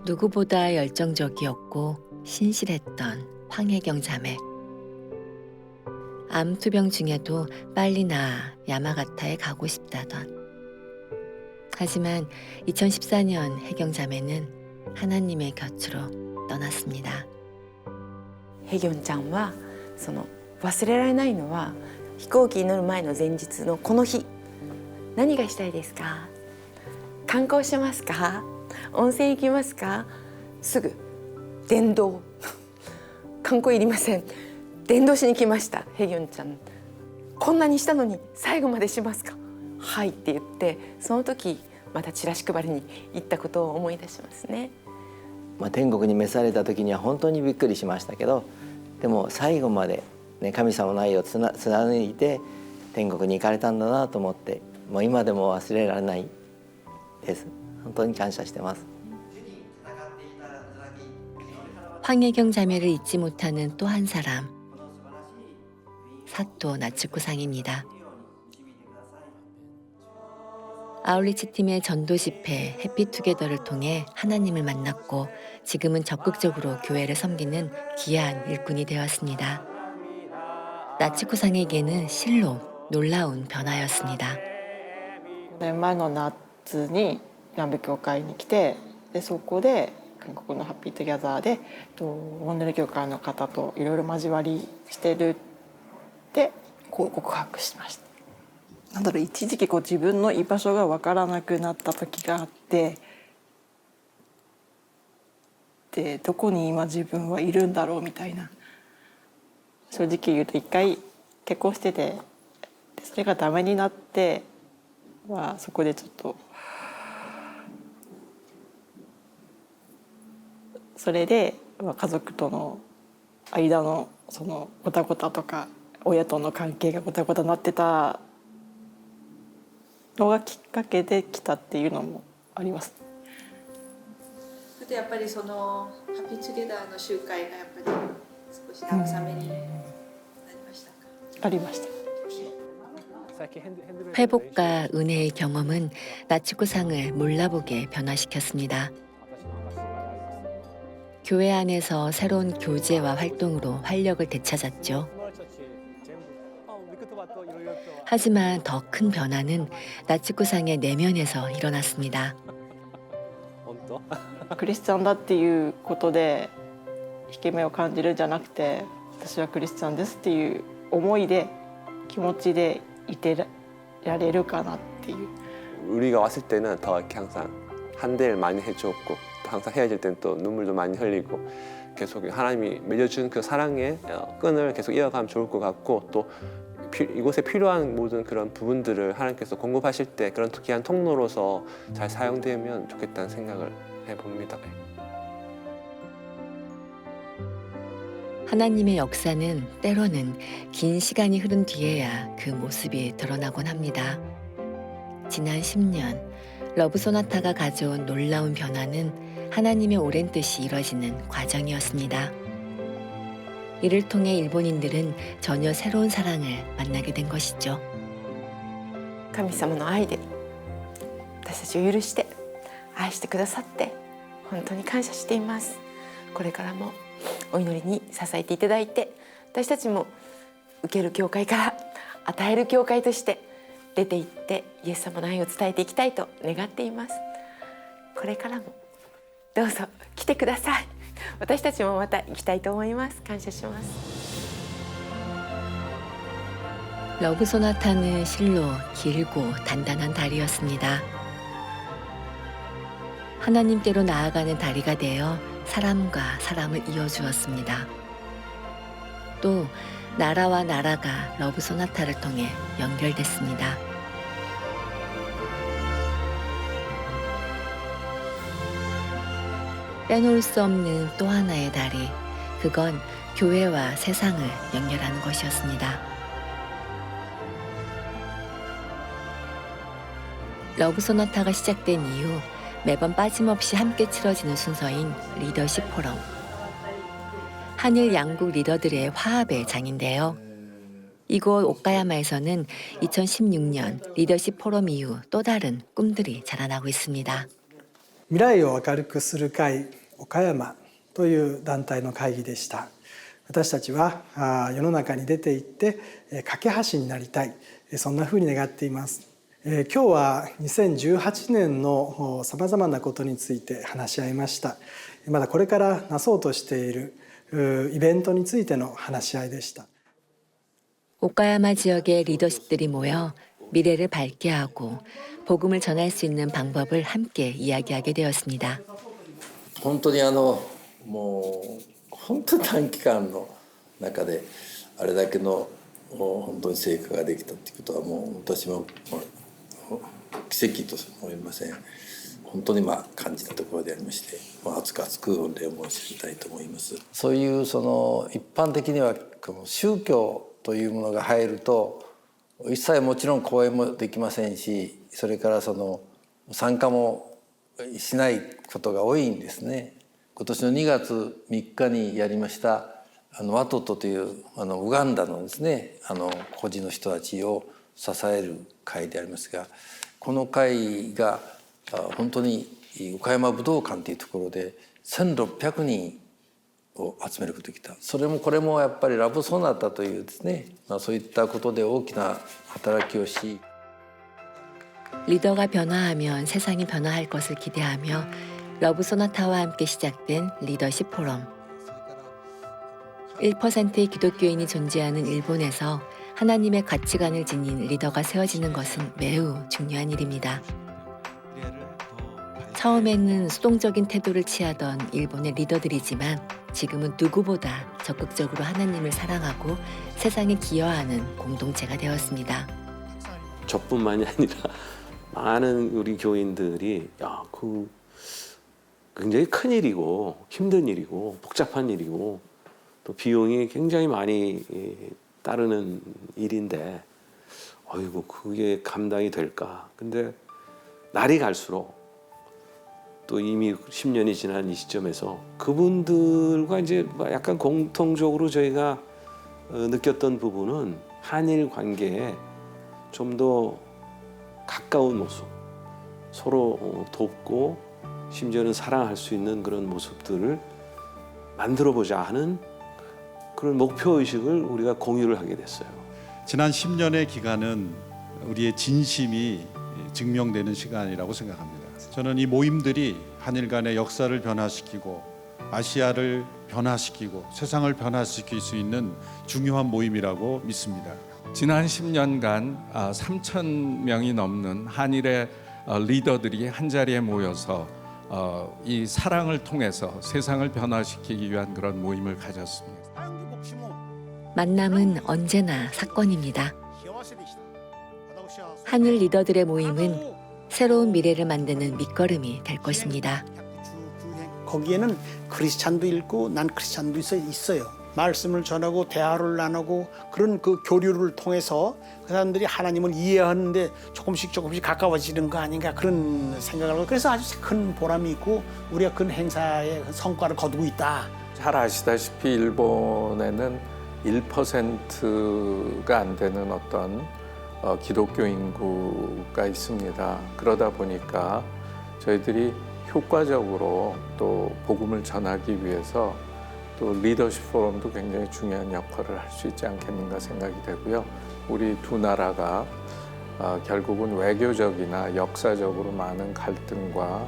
누구보다 열정적이었고 신실했던 황혜경 자매. 암 투병 중에도 빨리나 야마가타에 가고 싶다던. 하지만 2014년 혜경 자매는 하나님의 곁으로 떠났습니다. 혜경ちゃんはその忘れられないのは飛行機に乗る前の前日のこの日何がしたいですか、観光しますか、温泉行きますか、すぐ伝道観光いりません、伝道しに来ました。ヘギョンちゃんこんなにしたのに最後までしますか、はいって言ってその時またチラシ配りに行ったことを思い出しますね。天国に召された時には本当にびっくりしましたけど、でも最後まで、神様の愛を貫いて天国に行かれたんだなと思って、もう今でも忘れられないです。本当に感謝してます。 황혜경 자매를 잊지 못하는 또 한 사람, 사또 나츠코상입니다. 아울리치 팀의 전도 집회 해피투게더를 통해 하나님을 만났고 지금은 적극적으로 교회를 섬기는 귀한 일꾼이 되었습니다. 나츠코상에게는 실로 놀라운 변화였습니다. 5年前の夏に南部教会に来て、そこで韓国のハッピートゥギャザーでモンネル教会の方といろいろ交わりしてるってこう告白しました。なんだろう、一時期自分の居場所が分からなくなった時があって、でどこに今自分はいるんだろうみたいな。正直言うと一回結婚してて、それがダメになってはそこでちょっと。 それで家族との間のそのごたごたとか親との関係がごたごたになってたのがきっかけで来たっていうのもあります。それでやっぱりそのハッピーツゲダーの集会がやっぱり少し慰めになりましたか？ありました。 회복과 은혜의 경험은 나츠코상을 몰라보게 변화시켰습니다. 교회 안에서 새로운 교제와 활동으로 활력을 되찾았죠. 하지만 더 큰 변화는 나츠코상의 내면에서 일어났습니다. クリスチャンだっていうことで引け目を感じるんじゃなくて、私はクリスチャンですっていう思いで気持ちでいてられるかなっていう。 우리가 왔을 때는 더 이렇게 항상 한대를 많이 해주었고, 또 항상 헤어질 때는 또 눈물도 많이 흘리고, 계속 하나님이 맺어준 그 사랑의 끈을 계속 이어가면 좋을 것 같고, 또 이곳에 필요한 모든 그런 부분들을 하나님께서 공급하실 때 그런 귀한 통로로서 잘 사용되면 좋겠다는 생각을 해봅니다. 하나님의 역사는 때로는 긴 시간이 흐른 뒤에야 그 모습이 드러나곤 합니다. 지난 10년, 러브소나타가 가져온 놀라운 변화는 하나님의 오랜 뜻이 이뤄지는 과정이었습니다. 이를 통해 일본인들은 전혀 새로운 사랑을 만나게 된 것이죠. 神様の愛で私たちを許して愛してくださって本当に感謝しています。これからもお祈りに支えていただいて、私たちも受ける教会から与える教会として出て行ってイエス様の愛を伝えていきたいと願っています。これからもどうぞ来てください。私たちもまた行きたいと思います。感謝します。 러브소나타는 실로 길고 단단한 다리였습니다. 하나님께로 나아가는 다리가 되어 사람과 사람을 이어주었습니다. 또 나라와 나라가 러브소나타를 통해 연결됐습니다. 빼놓을 수 없는 또 하나의 다리, 그건 교회와 세상을 연결하는 것이었습니다. 러브소나타가 시작된 이후 매번 빠짐없이 함께 치러지는 순서인 리더십 포럼. 한일 양국 리더들의 화합의 장인데요. 이곳 오카야마에서는 2016년 리더십 포럼 이후 또 다른 꿈들이 자라나고 있습니다. 未来を明るくする会岡山という団体の会議でした。私たちは世の中に出て行って架け橋になりたい、そんなふうに願っています。今日は2018年のさまざまなことについて話し合いました。まだこれからなそうとしているイベントについての話し合いでした。 오카야마 지역의 리더십들이 모여 미래를 밝게 하고 복음을 전할 수 있는 방법을 함께 이야기하게 되었습니다. 本当にもう本当に短期間の中であれだけの本当に成果ができたっていうことはもう私も奇跡と思いません。本当に感じたところでありまして、熱く熱く御礼を申し上げたいと思います。そういうその一般的にはこの宗教というものが入ると一切もちろん講演もできませんし、それからその参加もしないことが多いんですね。今年の2月3日にやりましたワトトというウガンダのですね孤児の人たちを支える会でありますが、この会が本当に岡山武道館というところで1600人を集めることができた。それもこれもやっぱりラブソナタというですね、そういったことで大きな働きをし、 리더가 변화하면 세상이 변화할 것을 기대하며 러브소나타와 함께 시작된 리더십 포럼. 1%의 기독교인이 존재하는 일본에서 하나님의 가치관을 지닌 리더가 세워지는 것은 매우 중요한 일입니다. 처음에는 수동적인 태도를 취하던 일본의 리더들이지만 지금은 누구보다 적극적으로 하나님을 사랑하고 세상에 기여하는 공동체가 되었습니다. 저뿐만이 아니라 많은 우리 교인들이 굉장히 큰 일이고 힘든 일이고 복잡한 일이고 또 비용이 굉장히 많이 따르는 일인데 어이구 그게 감당이 될까. 근데 날이 갈수록 또 이미 10년이 지난 이 시점에서 그분들과 이제 약간 공통적으로 저희가 느꼈던 부분은 한일 관계에 좀 더 가까운 모습, 서로 돕고 심지어는 사랑할 수 있는 그런 모습들을 만들어보자 하는 그런 목표의식을 우리가 공유를 하게 됐어요. 지난 10년의 기간은 우리의 진심이 증명되는 시간이라고 생각합니다. 저는 이 모임들이 한일 간의 역사를 변화시키고 아시아를 변화시키고 세상을 변화시킬 수 있는 중요한 모임이라고 믿습니다. 지난 10년간 3,000명이 넘는 한일의 리더들이 한자리에 모여서 이 사랑을 통해서 세상을 변화시키기 위한 그런 모임을 가졌습니다. 만남은 언제나 사건입니다. 한일 리더들의 모임은 새로운 미래를 만드는 밑거름이 될 것입니다. 거기에는 크리스찬도 있고 난 크리스찬도 있어요. 말씀을 전하고 대화를 나누고 그런 그 교류를 통해서 그 사람들이 하나님을 이해하는데 조금씩 가까워지는 거 아닌가 그런 생각을 하고, 그래서 아주 큰 보람이 있고 우리가 큰 행사의 성과를 거두고 있다. 잘 아시다시피 일본에는 1%가 안 되는 어떤 기독교 인구가 있습니다. 그러다 보니까 저희들이 효과적으로 또 복음을 전하기 위해서 또 리더십 포럼도 굉장히 중요한 역할을 할 수 있지 않겠는가 생각이 되고요. 우리 두 나라가 결국은 외교적이나 역사적으로 많은 갈등과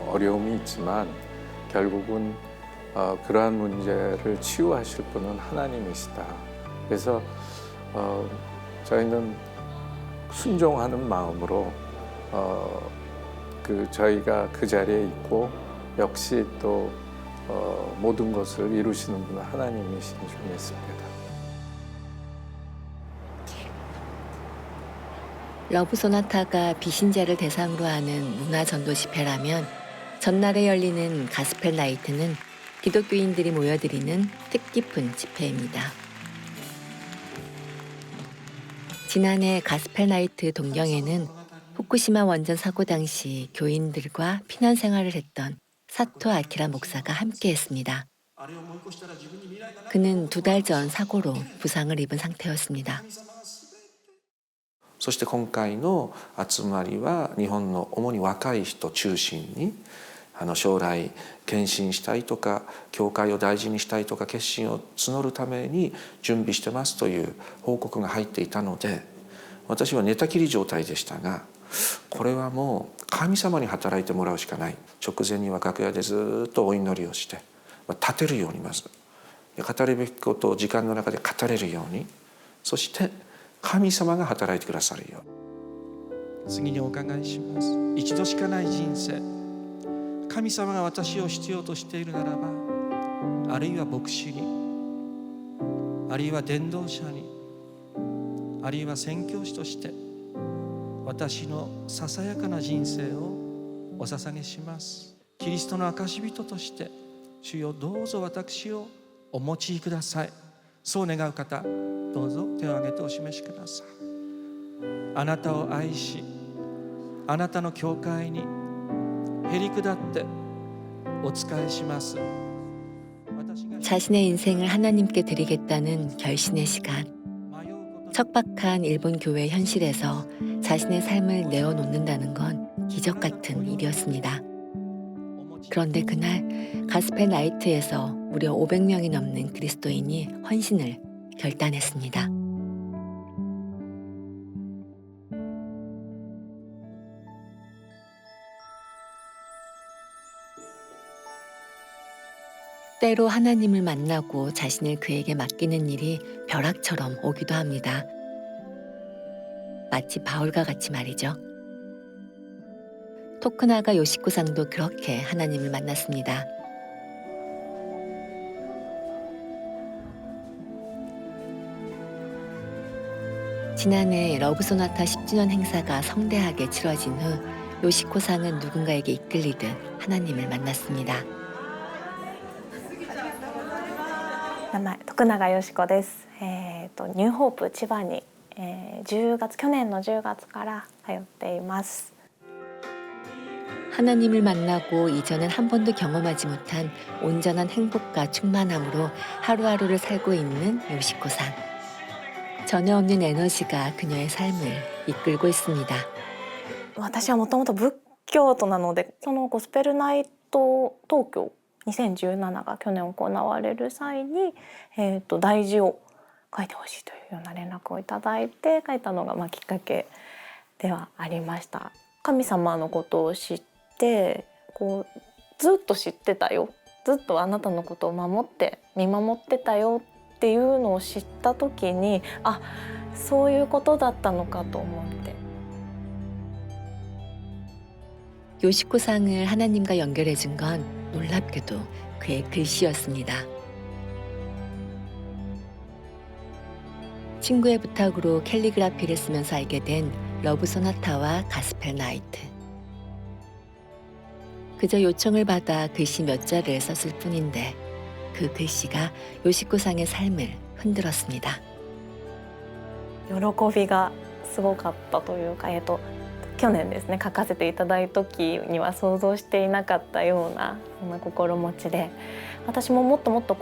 어려움이 있지만 결국은 그러한 문제를 치유하실 분은 하나님이시다. 그래서 저희는 순종하는 마음으로 저희가 그 자리에 있고 역시 또 모든 것을 이루시는 분은 하나님이신 줄 믿습니다. 러브소나타가 비신자를 대상으로 하는 문화전도 집회라면 전날에 열리는 가스펠 나이트는 기독교인들이 모여드리는 뜻깊은 집회입니다. 지난해 가스펠 나이트 동경에는 후쿠시마 원전 사고 당시 교인들과 피난 생활을 했던 사토 아키라 목사가 함께했습니다. 그는 2달 전 사고로 부상을 입은 상태였습니다. そして今回の集まりは日本の主に若い人中心に将来献身したいとか教会を大事にしたいとか決心を募るために準備してますという報告が入っていたので、私は寝たきり状態でしたが、これはもう神様に働いてもらうしかない。直前には楽屋でずっとお祈りをして立てるように、まず語るべきことを時間の中で語れるように、そして神様が働いてくださるように。次にお伺いします。一度しかない人生、神様が私を必要としているならば、あるいは牧師に、あるいは伝道者に、あるいは宣教師として私のささやかな人生をお捧げします。キリストの証人として主よどうぞ私をお用いください。そう願う方どうぞ手を挙げてお示しください。あなたを愛しあなたの教会にへり下ってお仕えします。 자신의 인생을 하나님께 드리겠다는 결신의 시간. 척박한 일본 교회 현실에서 자신의 삶을 내어놓는다는 건 기적 같은 일이었습니다. 그런데 그날 가스펠 나이트에서 무려 500명이 넘는 그리스도인이 헌신을 결단했습니다. 때로 하나님을 만나고 자신을 그에게 맡기는 일이 벼락처럼 오기도 합니다. 마치 바울과 같이 말이죠. 토크나가 요시코상도 그렇게 하나님을 만났습니다. 지난해 러브소나타 10주년 행사가 성대하게 치러진 후 요시코상은 누군가에게 이끌리듯 하나님을 만났습니다. 名前徳永よし子です。ニューホープ千葉に、去年の10月から通っています。 하나님을 만나고 이전엔 한 번도 경험하지 못한 온전한 행복과 충만함으로 하루하루를 살고 있는 요시코상. 전혀 없는 에너지가 그녀의 삶을 이끌고 있습니다. 私はもともと仏教徒なので、そのゴスペルナイト東京 2017が去年行われる際に、題字を書いてほしいというような連絡をいただいて書いたのがきっかけではありました。神様のことを知ってずっと知ってたよ、ずっとあなたのことを守って見守ってたよっていうのを知った時に、あ、そういうことだったのかと思って。 요시코상을 하나님과 연결해 준 건 놀랍게도 그의 글씨였습니다. 친구의 부탁으로 캘리그라피를 쓰면서 알게 된 러브소나타와 가스펠 나이트. 그저 요청을 받아 글씨 몇 자를 썼을 뿐인데 그 글씨가 요시코상의 삶을 흔들었습니다. 喜びがすごかったというか、去年ですね書かせていただいた時には想像していなかったようなそんな心持ちで、私ももっともっと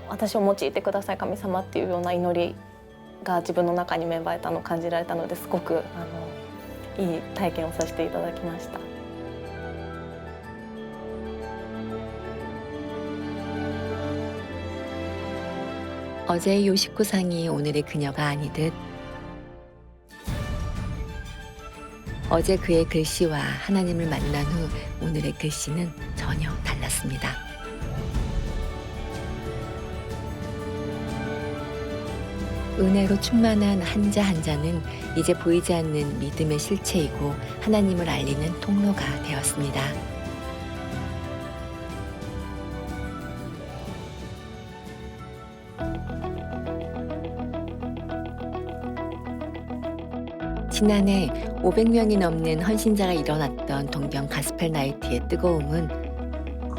私を用いてください神様っていうような祈りが自分の中に芽生えたのを感じられたので、すごくいい体験をさせていただきました。 어제의 요시코상이 오늘의 그녀가 아니듯 어제 그의 글씨와 하나님을 만난 후 오늘의 글씨는 전혀 달랐습니다. 은혜로 충만한 한자 한자는 이제 보이지 않는 믿음의 실체이고 하나님을 알리는 통로가 되었습니다. 지난해 500명이 넘는 헌신자가 일어났던 동경 가스펠 나이트의 뜨거움은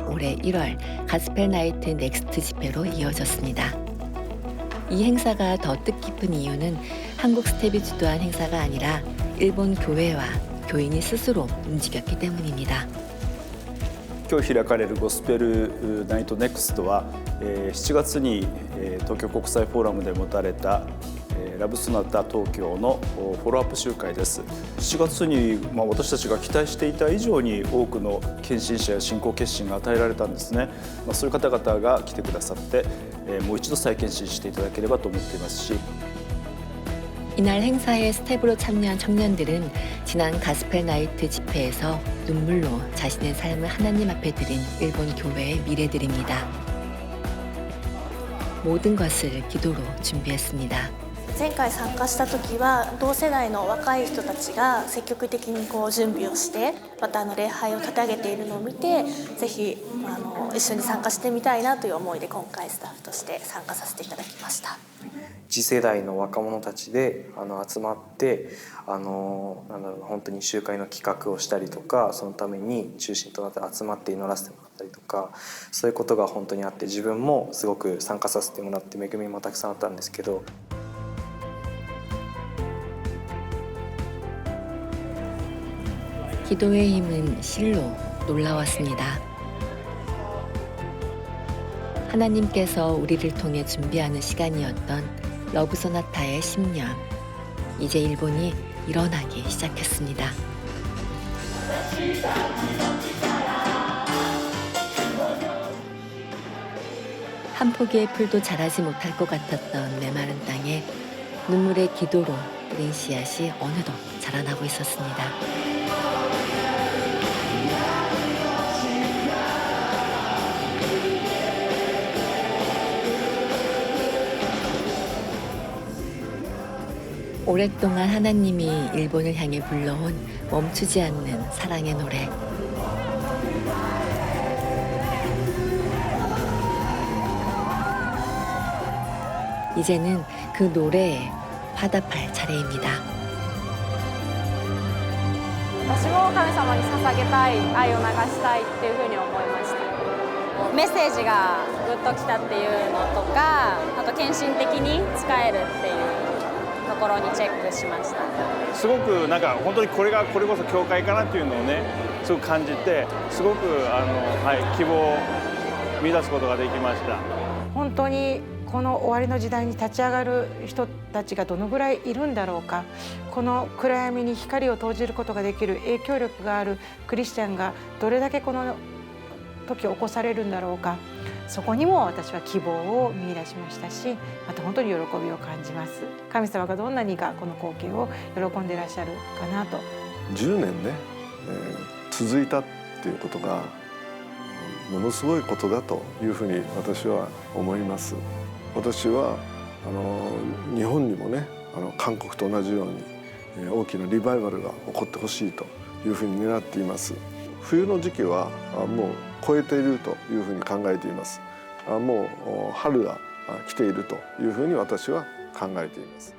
올해 1월 가스펠 나이트 넥스트 집회로 이어졌습니다. 이 행사가 더 뜻깊은 이유는 한국 스텝이 주도한 행사가 아니라 일본 교회와 교인이 스스로 움직였기 때문입니다. 今日開かれるゴスペルナイトネクストは7月に東京国際フォーラムで持たれたラブソナタ東京のフォローアップ集会です。7月に私たちが期待していた以上に多くの献身者や信仰決心が与えられたんですね。そういう方々が来てくださってもう一度再献身していただければと思っていますし。 이날 행사에 스텝으로 참여한 청년들은 지난 가스펠 나이트 집회에서 눈물로 자신의 삶을 하나님 앞에 드린 일본 교회의 미래들입니다. 모든 것을 기도로 준비했습니다. 前回参加した時は同世代の若い人たちが積極的に準備をしてまた礼拝を立て上げているのを見て、ぜひ一緒に参加してみたいなという思いで今回スタッフとして参加させていただきました。次世代の若者たちで集まってなんだろう本当に集会の企画をしたりとかそのために中心となって集まって祈らせてもらったりとかそういうことが本当にあって自分もすごく参加させてもらって恵みもたくさんあったんですけど。 기도의 힘은 실로 놀라웠습니다. 하나님께서 우리를 통해 준비하는 시간이었던 러브소나타의 10년. 이제 일본이 일어나기 시작했습니다. 한 포기의 풀도 자라지 못할 것 같았던 메마른 땅에 눈물의 기도로 뿌린 씨앗이 어느덧 자라나고 있었습니다. 오랫동안 하나님이 일본을 향해 불러온 멈추지 않는 사랑의 노래. 이제는 그 노래에 화답할 차례입니다. 私も神様に捧げたい、愛を流したいっていうふうに思いました。メッセージがグッときたっていうのとか、あと献身的に使えるっていうところにチェックしました。すごくなんか本当にこれこそ教会かなっていうのをねすごく感じてすごく希望を見出すことができました。本当にこの終わりの時代に立ち上がる人たちがどのぐらいいるんだろうか、この暗闇に光を投じることができる影響力があるクリスチャンがどれだけこの時起こされるんだろうか、そこにも私は希望を見出しましたし、また本当に喜びを感じます。神様がどんなにかこの光景を喜んでいらっしゃるかなと。10年ね、続いたっていうことがものすごいことだというふうに私は思います。私は日本にもね韓国と同じように大きなリバイバルが起こってほしいというふうに願っています。冬の時期はもう超えているというふうに考えています。もう春が来ているというふうに私は考えています。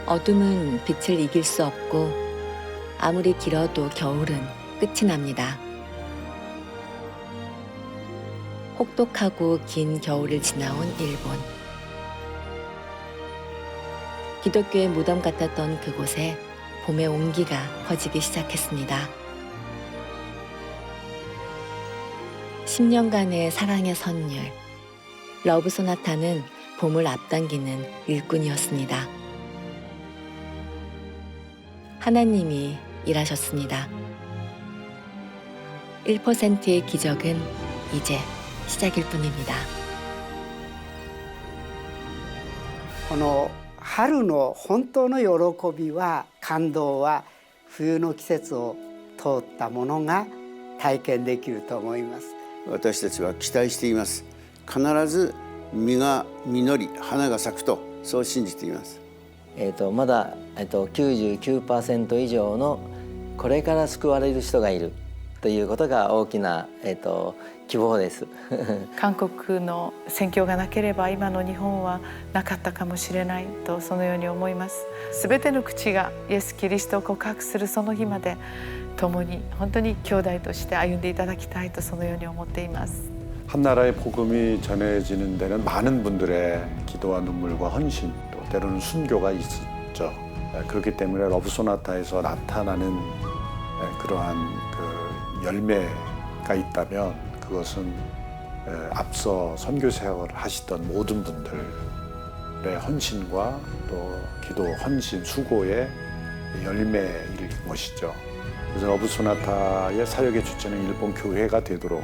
어둠은 빛을 이길 수 없고 아무리 길어도 겨울은 끝이 납니다. 혹독하고 긴 겨울을 지나온 일본. 기독교의 무덤 같았던 그곳에 봄의 온기가 퍼지기 시작했습니다. 10년간의 사랑의 선율. 러브소나타는 봄을 앞당기는 일꾼이었습니다. 하나님이 일하셨습니다. 1%의 기적은 이제 시작일 뿐입니다. この春の本当の喜びは感動は冬の季節を通ったものが体験できると思います。私たちは期待しています。必ず実が実り花が咲くとそう信じています。まだ99% 以上のこれから救われる人がいるということが大きな希望です。韓国の宣教がなければ今の日本はなかったかもしれないとそのように思います。すべての口がイエス・キリストを告白するその日まで共に本当に兄弟として歩んでいただきたいとそのように思っています。 한 나라의 복음이 전해지는 데는 많은 분들의 기도와 눈물과 헌신 또 때로는 순교가 있었죠. 그렇기 때문에 러브소나타에서 나타나는 그러한 그 열매가 있다면 그것은 앞서 선교 생활을 하시던 모든 분들의 헌신과 또 기도, 헌신, 수고의 열매일 것이죠. 그래서 러브소나타의 사역의 주체는 일본 교회가 되도록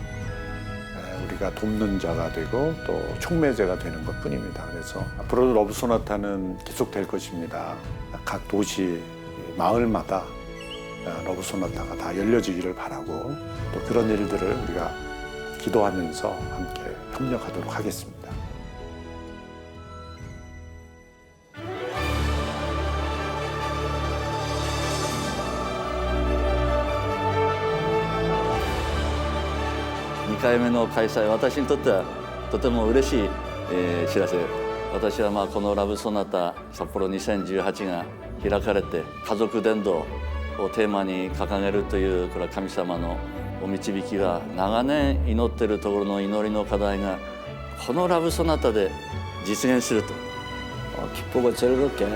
우리가 돕는 자가 되고 또 촉매제가 되는 것뿐입니다. 그래서 앞으로도 러브소나타는 계속될 것입니다. 각 도시, 마을마다 러브소나타가 다 열려지기를 바라고 또 그런 일들을 우리가 기도하면서 함께 협력하도록 하겠습니다. (2回目の開催) 私にとってはとても嬉しい、知らせ。私はこのラブソナタ札幌2018が開かれて、家族伝道をテーマに掲げるというこれは神様のお導きが、長年祈っているところの祈りの課題がこのラブソナタで実現すると。 기쁘고 즐겁게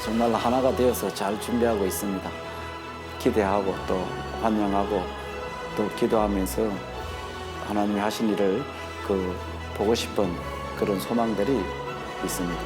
정말 하나가 되어서 잘 준비하고 있습니다. 기대하고 또 환영하고 또 기도하면서 하나님이 하신 일을 보고 싶은 그런 소망들이 있습니다.